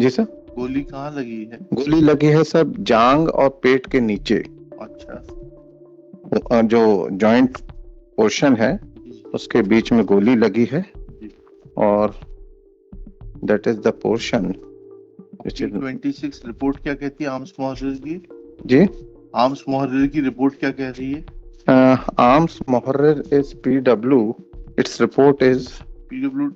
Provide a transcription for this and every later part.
जी sir. गोली कहाँ लगी है? गोली लगी है सर जांग और पेट के नीचे। अच्छा। जो जॉइंट पोर्शन है जी उसके बीच में गोली लगी है जी। और that is the portion which is. P26 report क्या कहती है आर्म्स मुहर्रिर की? जी। आर्म्स मुहर्रिर की रिपोर्ट क्या कह रही है? आर्म्स मुहर्रिर is PW। Its report is PW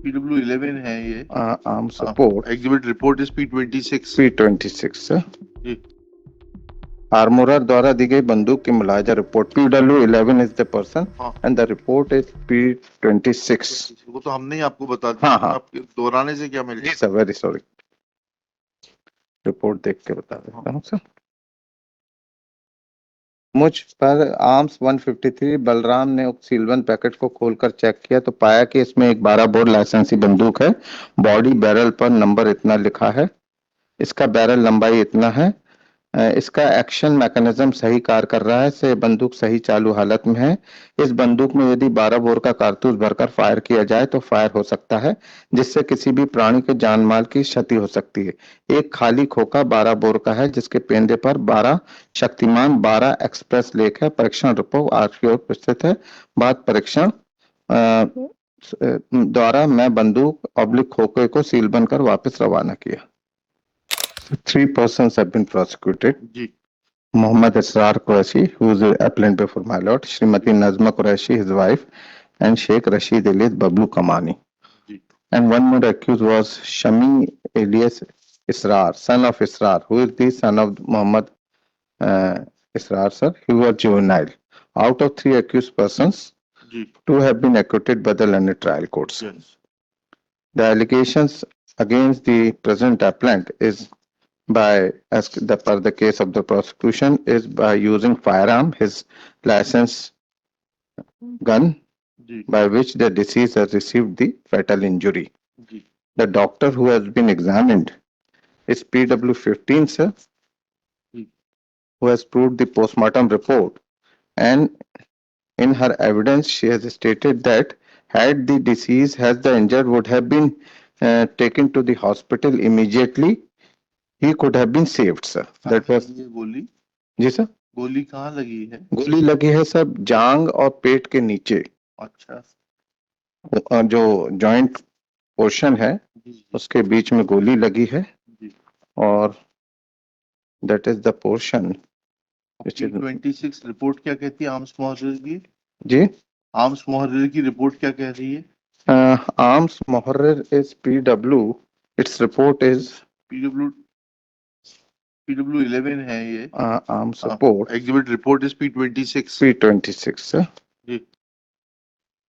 P11 है ये। Arm support exhibit report is P26। P26 sir. जी। आर्मोरर द्वारा दी गई बंदूक की मुलाजा report PW11 is the person हाँ, and the report is P26। वो तो हमने ही आपको बता दिया। हाँ हाँ आपके दोहराने से क्या जी मिलेगा? Sir, very sorry. रिपोर्ट देख के बता देता हूँ सर। मुझ पर आर्म्स 153 बलराम ने उक्त सीलबंद पैकेट को खोलकर चेक किया तो पाया कि इसमें एक 12 बोर लाइसेंसी बंदूक है। बॉडी बैरल पर नंबर इतना लिखा है। इसका बैरल लंबाई इतना है। इसका एक्शन मैकेनिज्म सही कार्य कर रहा है से बंदूक सही चालू हालत में है। इस बंदूक में यदि 12 बोर का कारतूस भरकर फायर किया जाए तो फायर हो सकता है जिससे किसी भी प्राणी के जान माल की क्षति हो सकती है। एक खाली खोखा 12 बोर का है जिसके पेंदे पर 12 शक्तिमान 12 एक्सप्रेस लेख है। परीक्षण रिपोर्ट आज की ओर प्रस्तुत है। बाद परीक्षण द्वारा मैं बंदूक ऑब्लिक खोखे को सील बनकर वापस रवाना किया। 3 persons have been prosecuted. जी Muhammad Israr Qureshi, who is appellant before my lord, Srimati Nazma Qureshi, his wife, and Sheikh Rashid alias Bablu Kamani. जी And one more accused was Shami alias Israr, son of Israr, who is the son of Muhammad uh, Israr, sir. He was juvenile. Out of 3 accused persons, जी 2 have been acquitted by the London trial courts. Yes. The allegations against the present appellant is by as the per the case of the prosecution is by using firearm, his license gun, जी by which the deceased has received the fatal injury. जी The doctor who has been examined is PW15 sir, जी who has proved the postmortem report, and in her evidence she has stated that had the deceased has the injured would have been taken to the hospital immediately, he could have been saved sir. कहाँ That was लगी है गोली? जी sir. गोली कहाँ लगी है? गोली लगी है सब जांग और पेट के नीचे। अच्छा। जो जॉइंट पोर्शन है जी जी उसके बीच में गोली लगी है जी। और that is the portion which is. P26 report क्या कहती है आर्म्स मुहर्रिर की? जी। आर्म्स मुहर्रिर की रिपोर्ट क्या कह रही है? आर्म्स मुहर्रिर is PW। Its report is PW P11 है ये। Arm support exhibit report is P26। P26 जी।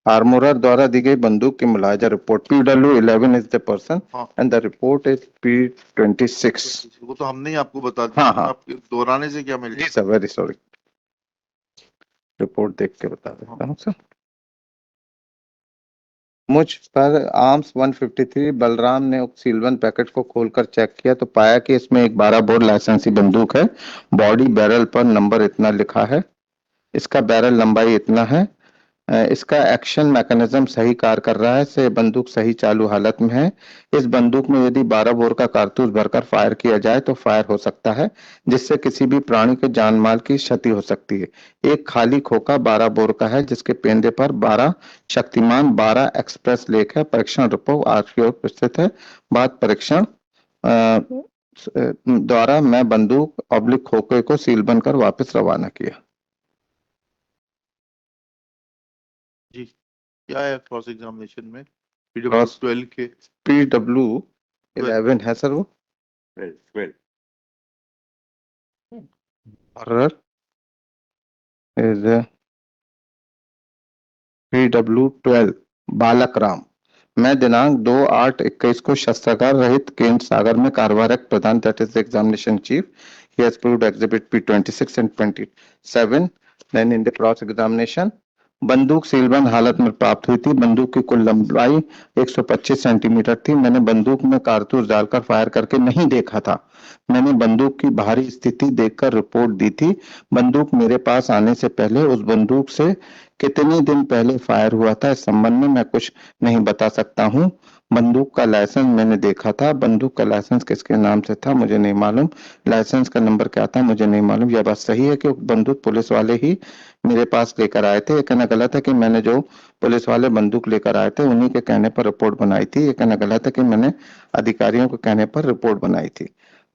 आर्मोरर द्वारा दी गई बंदूक की मुलाजा report PW11 is the person हाँ, and the report is P26। वो तो हमने ही आपको बता दिया। हाँ हाँ आपके दोहराने से क्या जी मिलेगा? Sir, very sorry. रिपोर्ट देख के बता देता हूँ सर। मुझ पर आर्म्स 153 बलराम ने उक्त सीलबंद पैकेट को खोलकर चेक किया तो पाया कि इसमें एक 12 बोर लाइसेंसी बंदूक है। बॉडी बैरल पर नंबर इतना लिखा है। इसका बैरल लंबाई इतना है। इसका एक्शन मैकेनिज्म सही कार्य कर रहा है से बंदूक सही चालू हालत में है। इस बंदूक में यदि 12 बोर का कारतूस भरकर फायर किया जाए तो फायर हो सकता है जिससे किसी भी प्राणी के जान माल की क्षति हो सकती है। एक खाली खोखा 12 बोर का है जिसके पेंदे पर 12 शक्तिमान 12 एक्सप्रेस लेख है। परीक्षण रिपोर्ट आज की ओर प्रस्तुत है। बाद परीक्षण द्वारा मैं बंदूक ऑब्लिक खोखे को सील बनकर वापस रवाना किया। जी। क्या है क्रॉस एग्जामिनेशन में? क्रॉस PW12 के PW11 है सर वो। 12 Horror is PW12 बालक राम। मैं दिनांक 2/8/21 को शस्त्रागार रहित केंद्र सागर में कार्यवाहक प्रधान that is examination chief he has proved exhibit P26 and 27 then in the cross examination बंदूक सीलबंद हालत में प्राप्त हुई थी। बंदूक की कुल लंबाई 125 सेंटीमीटर थी। मैंने बंदूक में कारतूस डालकर फायर करके नहीं देखा था। मैंने बंदूक की बाहरी स्थिति देखकर रिपोर्ट दी थी। बंदूक मेरे पास आने से पहले उस बंदूक से कितने दिन पहले फायर हुआ था इस संबंध में मैं कुछ नहीं बता सकता हूं। बंदूक का लाइसेंस मैंने देखा था, बंदूक का लाइसेंस किसके नाम से था मुझे नहीं मालूम, लाइसेंस का नंबर क्या था मुझे नहीं मालूम। यह बात सही है कि वो बंदूक पुलिस वाले ही मेरे पास लेकर आए थे। ये कहना गलत है कि मैंने जो पुलिस वाले बंदूक लेकर आए थे उन्हीं के कहने पर रिपोर्ट बनाई थी। ये कहना गलत है कि मैंने अधिकारियों के कहने पर रिपोर्ट बनाई थी।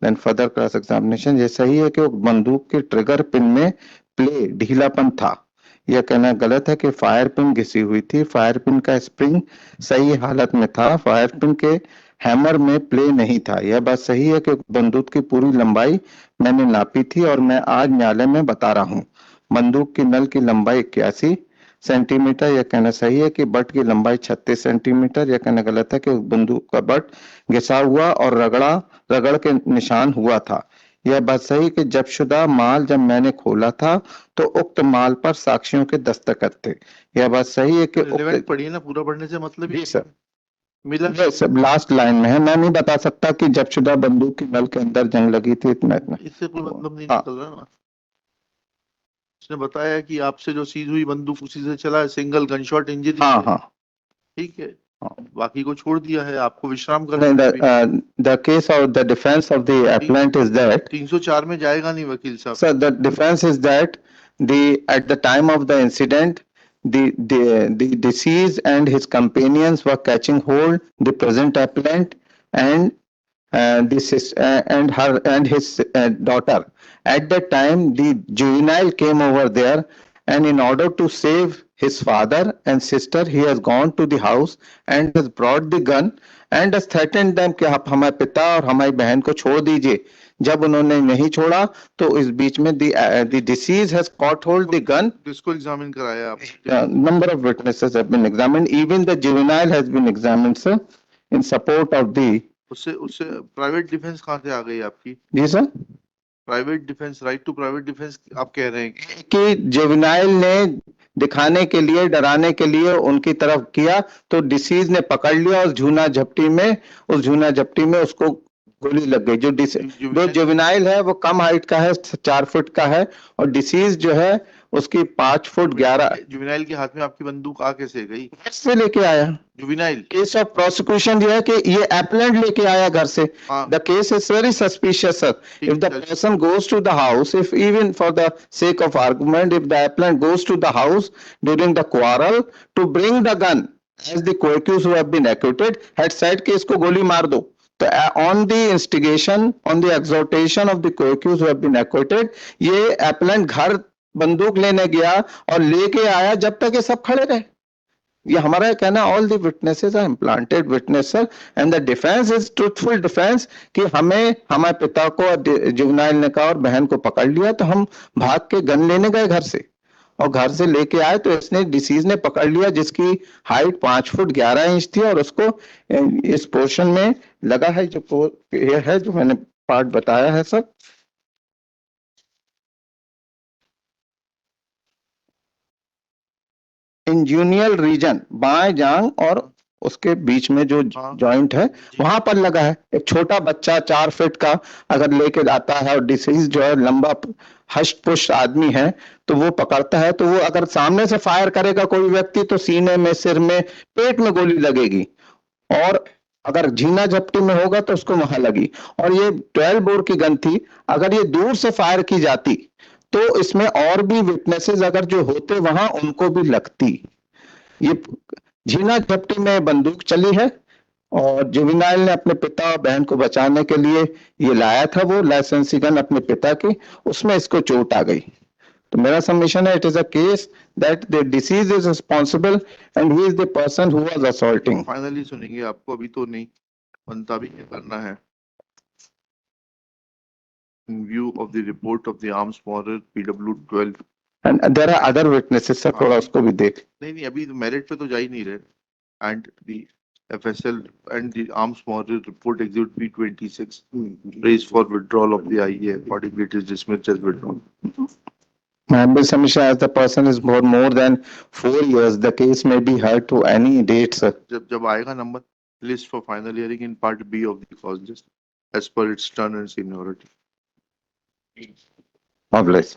देन फर्दर क्रॉस एग्जामिनेशन, ये सही है कि वो बंदूक के ट्रिगर पिन में प्ले ढीलापन था। यह कहना गलत है कि फायर पिन घिसी हुई थी। फायर पिन का स्प्रिंग सही हालत में था, फायर पिन के हैमर में प्ले नहीं था। यह बात सही है कि बंदूक की पूरी लंबाई मैंने नापी थी और मैं आज न्यायालय में बता रहा हूँ। बंदूक की नल की लंबाई 81 सेंटीमीटर। यह कहना सही है कि बट की लंबाई 36 सेंटीमीटर। यह कहना गलत है कि उस बंदूक का बट घिसा हुआ और रगड़ के निशान हुआ था। यह बात सही कि जब्तशुदा माल जब मैंने खोला था तो उक्त माल पर साक्षियों के दस्तखत थे। यह बात सही है कि रिलेवेंट पढ़िए ना, पूरा पढ़ने से मतलब ही जी सर, मिला। ये सब लास्ट लाइन में है। मैं नहीं बता सकता कि जब्तशुदा बंदूक की नल के अंदर जंग लगी थी, इतना इतना। इससे कोई मतलब नहीं हाँ निकल रहा ना। उसने बताया कि आपसे जो सीज हुई बंदूक उसी से चला है, सिंगल गनशॉट इंजरी हाँ है। हाँ ठीक है, हाँ। बाकी को छोड़ दिया है, आपको विश्राम नहीं, करना है अभी। the case of the defense of the appellant is that 304 में जाएगा नहीं वकील साहब। so the defense is that the at the time of the incident the deceased and his companions were catching hold the present appellant and and her and his daughter. At that time, the juvenile came over there, and in order to save his father and sister, he has gone to the house and has brought the gun and has threatened them कि आप हमारे पिता और हमारी बहन को छोड़ दीजिए। जब उन्होंने नहीं छोड़ा तो इस बीच में the deceased has caught hold the gun. किसको एग्जामिन कराया आप? Number of witnesses have been examined. Even the juvenile has been examined, sir, in support of the. उससे उससे प्राइवेट डिफेंस कहाँ से आ गई आपकी? जी sir, private defence, right to private defence आप कह रहे हैं कि जुवेनाइल ने दिखाने के लिए डराने के लिए उनकी तरफ किया तो डिसीज ने पकड़ लिया और झूना झपटी में उसको गोली लग गई। जो जुवेनाइल है वो कम हाइट का है, 4 फुट का है और डिसीज जो है उसकी 5 फुट 11। जुवेनाइल के हाथ में आपकी बंदूक आ कैसे गई? से लेके आया। जुवेनाइल केस ऑफ प्रोसिक्यूशन ये है कि ये एप्लेंट लेके आया घर से। The case is very suspicious sir. If the person goes to the house, if even for the sake of argument, if the appellant goes to the house during the quarrel to bring the gun, as the accused who have been acquitted had said कि इसको गोली मार दो, तो on the instigation, on the exhortation of the accused who have been acquitted, ये appellant घर बंदूक लेने गया और लेके आया जब तक ये सब खड़े रहे। ये हमारा कहना, all the witnesses are implanted witness sir and the defence is truthful defence कि हमें हमारे पिता को जुवेनाइल ने कहा और बहन को पकड़ लिया तो हम भाग के गन लेने गए घर से और घर से लेके आए तो इसने डिसीज ने पकड़ लिया जिसकी हाइट 5 फुट 11 इंच थी और उसको इस पोर्शन में लगा है जो ये है जो मैंने पार्ट बताया है सर। इंजूनियल रीजन बाएं जांग और उसके बीच में जो जॉइंट है वहां पर लगा है। एक छोटा बच्चा 4 फीट का अगर लेके आता है और डिसीज जो है लंबा हष्ट पुष्ट आदमी है तो वो पकड़ता है तो वो अगर सामने से फायर करेगा कोई व्यक्ति तो सीने में, सिर में, पेट में गोली लगेगी और अगर झीना झपटी में होगा तो उसको वहां लगी। और ये 12 बोर की गन थी, अगर ये दूर से फायर की जाती तो इसमें और भी विटनेसेस अगर जो होते वहां उनको भी लगती। ये झीना झपटी में बंदूक चली है और जुवेनाइल ने अपने पिता और बहन को बचाने के लिए ये लाया था वो लाइसेंसी गन अपने पिता की, उसमें इसको चोट आ गई। तो मेरा सबमिशन है, it is a case that the disease is responsible and he is the person who was assaulting. Finally सुनेंगे आपको, अभी तो नहीं बनता भी क्या करना है। In view of the report of the arms morer PW12 and there are other witnesses sir, थोड़ा उसको भी देख। नहीं अभी मेरिट पे तो जा ही नहीं रहे। and the FSL and the arms morer report exhibit B26 raised for withdrawal of the IEA, accordingly it is dismissed as withdrawn. My humble submission, as the person is more than 4 years, the case may be heard to any date, sir. जब आएगा number list for final hearing in part B of the cause list as per its turn and seniority. God bless.